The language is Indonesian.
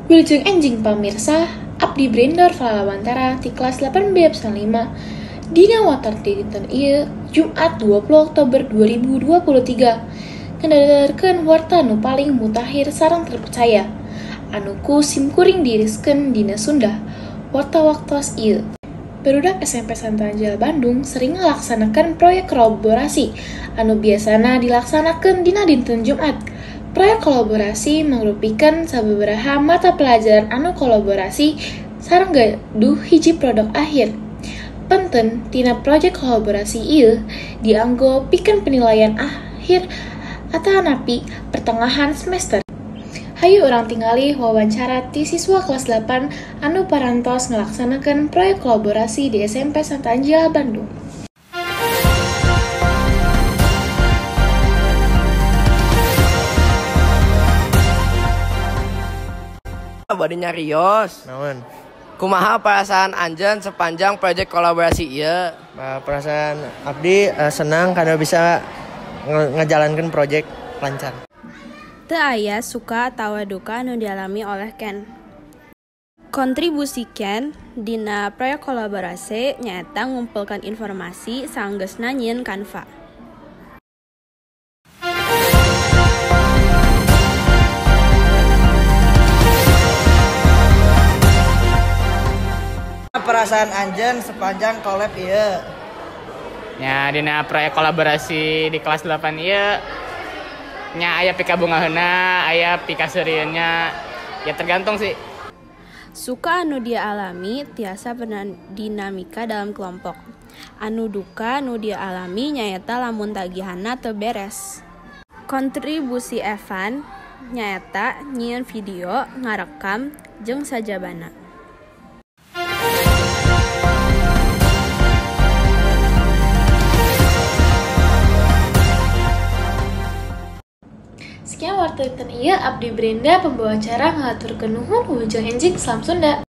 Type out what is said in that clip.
Wilujeng enjing pamirsa, abdi Brendor Falawantara ti kelas 8B absen 5 dina watar dinten ieu Jumat 20 Oktober 2023 ngendadarkeun warta nu paling mutakhir sareng terpercaya anu ku simkuring diriskeun dina Sunda. Warta waktos ieu Barudak SMP Santo Angela Bandung sering ngalaksanakeun proyek kolaborasi anu biasana dilaksanakeun dina dinten Jumat. Proyek kolaborasi mengrupikeun sababaraha mata pelajaran anu kolaborasi sareng gaduh hiji produk akhir. Punten tina proyek kolaborasi ieu dianggo pikeun penilaian akhir atanapi pertengahan semester. Hayu urang tingali wawancara ti siswa kelas 8 anu parantos ngalaksanakeun proyek kolaborasi di SMP Santo Angela Bandung. Bade nyarios. Naon? Kumaha perasaan Anjeun sepanjang proyek kolaborasi ieu? Perasaan abdi senang karena bisa ngejalankan proyek lancar. Teu aya suka atawa duka anu dialami oleh Ken. Kontribusi Ken dina proyek kolaborasi nyaeta ngumpulkan informasi saenggeusna nyieun Canva. Perasaan Anjeun sepanjang collab ieu? Ya dina proyek kolaborasi di kelas 8 ieu nya aya pika bungaheuna, aya pika seurieunnya. Ya tergantung sih. Suka anu dia alami tiasa dinamika dalam kelompok. Anu duka anu dia alami nyaeta lamun tagihanna teu beres. Kontribusi Evan nyaeta nyieun video, ngarekam, jeung sajabana. Sekian warta dinten ieu abdi Brenda pembawa acara ngaturkeun nuhun wilujeng enjing salam Sunda.